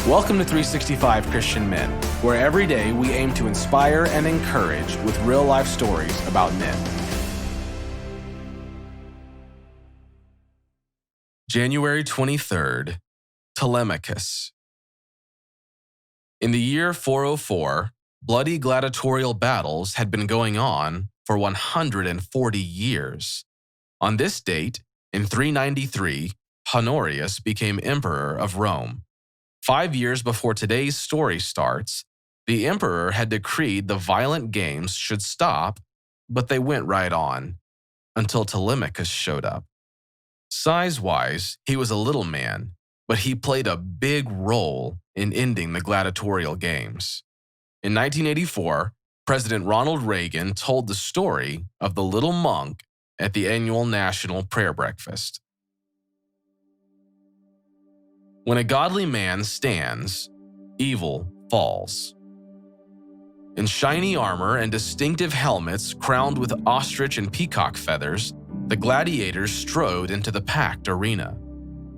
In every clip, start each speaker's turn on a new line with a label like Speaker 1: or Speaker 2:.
Speaker 1: Welcome to 365 Christian Men, where every day we aim to inspire and encourage with real-life stories about men. January 23rd, Telemachus. In the year 404, bloody gladiatorial battles had been going on for 140 years. On this date, in 393, Honorius became emperor of Rome. 5 years before today's story starts, the emperor had decreed the violent games should stop, but they went right on, until Telemachus showed up. Sizewise, he was a little man, but he played a big role in ending the gladiatorial games. In 1984, President Ronald Reagan told the story of the little monk at the annual National Prayer Breakfast. When a godly man stands, evil falls. In shiny armor and distinctive helmets crowned with ostrich and peacock feathers, the gladiators strode into the packed arena.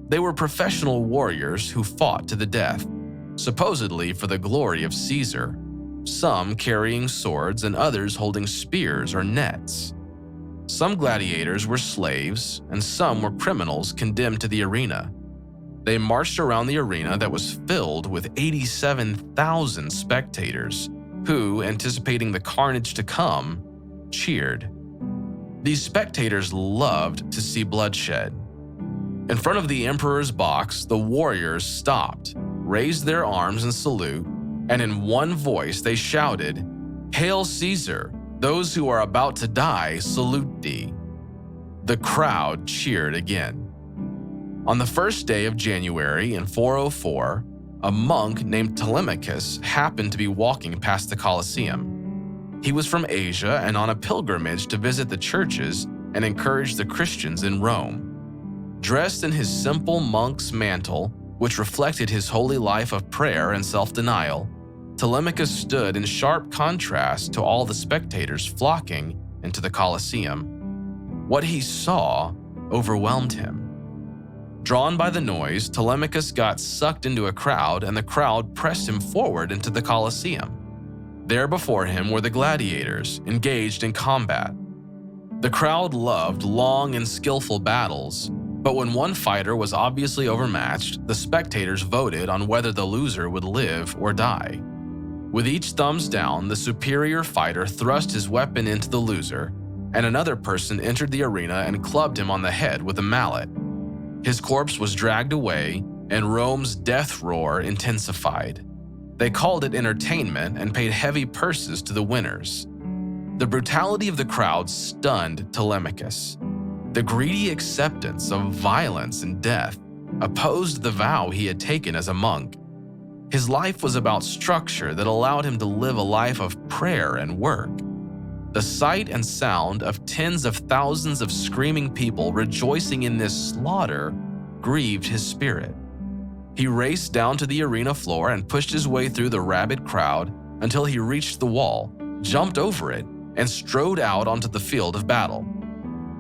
Speaker 1: They were professional warriors who fought to the death, supposedly for the glory of Caesar, some carrying swords and others holding spears or nets. Some gladiators were slaves and some were criminals condemned to the arena. They marched around the arena that was filled with 87,000 spectators who, anticipating the carnage to come, cheered. These spectators loved to see bloodshed. In front of the emperor's box, the warriors stopped, raised their arms in salute, and in one voice they shouted, "Hail Caesar! Those who are about to die salute thee." The crowd cheered again. On the first day of January in 404, a monk named Telemachus happened to be walking past the Colosseum. He was from Asia and on a pilgrimage to visit the churches and encourage the Christians in Rome. Dressed in his simple monk's mantle, which reflected his holy life of prayer and self-denial, Telemachus stood in sharp contrast to all the spectators flocking into the Colosseum. What he saw overwhelmed him. Drawn by the noise, Telemachus got sucked into a crowd, and the crowd pressed him forward into the Colosseum. There before him were the gladiators, engaged in combat. The crowd loved long and skillful battles, but when one fighter was obviously overmatched, the spectators voted on whether the loser would live or die. With each thumbs down, the superior fighter thrust his weapon into the loser, and another person entered the arena and clubbed him on the head with a mallet. His corpse was dragged away, and Rome's death roar intensified. They called it entertainment and paid heavy purses to the winners. The brutality of the crowd stunned Telemachus. The greedy acceptance of violence and death opposed the vow he had taken as a monk. His life was about structure that allowed him to live a life of prayer and work. The sight and sound of tens of thousands of screaming people rejoicing in this slaughter grieved his spirit. He raced down to the arena floor and pushed his way through the rabid crowd until he reached the wall, jumped over it, and strode out onto the field of battle.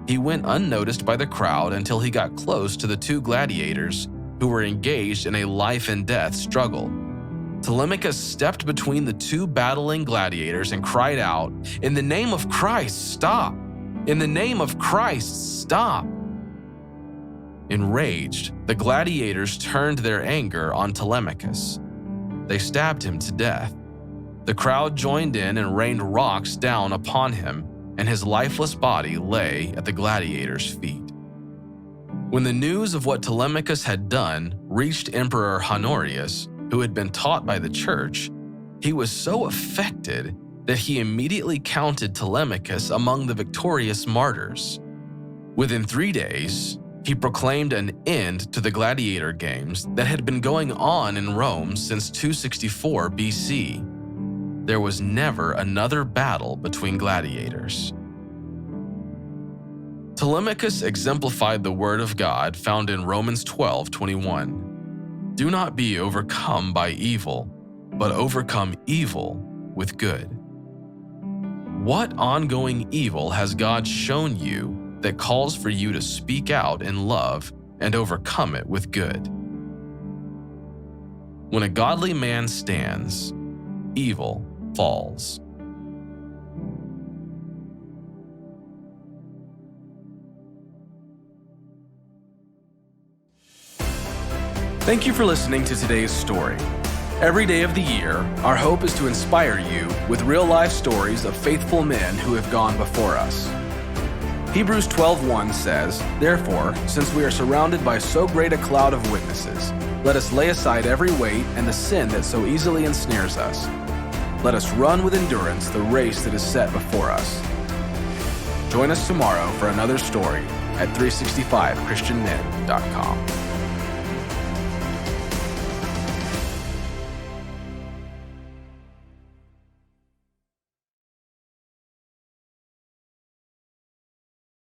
Speaker 1: He went unnoticed by the crowd until he got close to the two gladiators who were engaged in a life and death struggle. Telemachus stepped between the two battling gladiators and cried out, "In the name of Christ, stop! In the name of Christ, stop!" Enraged, the gladiators turned their anger on Telemachus. They stabbed him to death. The crowd joined in and rained rocks down upon him, and his lifeless body lay at the gladiators' feet. When the news of what Telemachus had done reached Emperor Honorius, who had been taught by the church, he was so affected that he immediately counted Telemachus among the victorious martyrs. Within 3 days, he proclaimed an end to the gladiator games that had been going on in Rome since 264 BC. There was never another battle between gladiators. Telemachus exemplified the word of God found in Romans 12:21. Do not be overcome by evil, but overcome evil with good. What ongoing evil has God shown you that calls for you to speak out in love and overcome it with good? When a godly man stands, evil falls. Thank you for listening to today's story. Every day of the year, our hope is to inspire you with real-life stories of faithful men who have gone before us. Hebrews 12:1 says, "Therefore, since we are surrounded by so great a cloud of witnesses, let us lay aside every weight and the sin that so easily ensnares us. Let us run with endurance the race that is set before us." Join us tomorrow for another story at 365christianmen.com.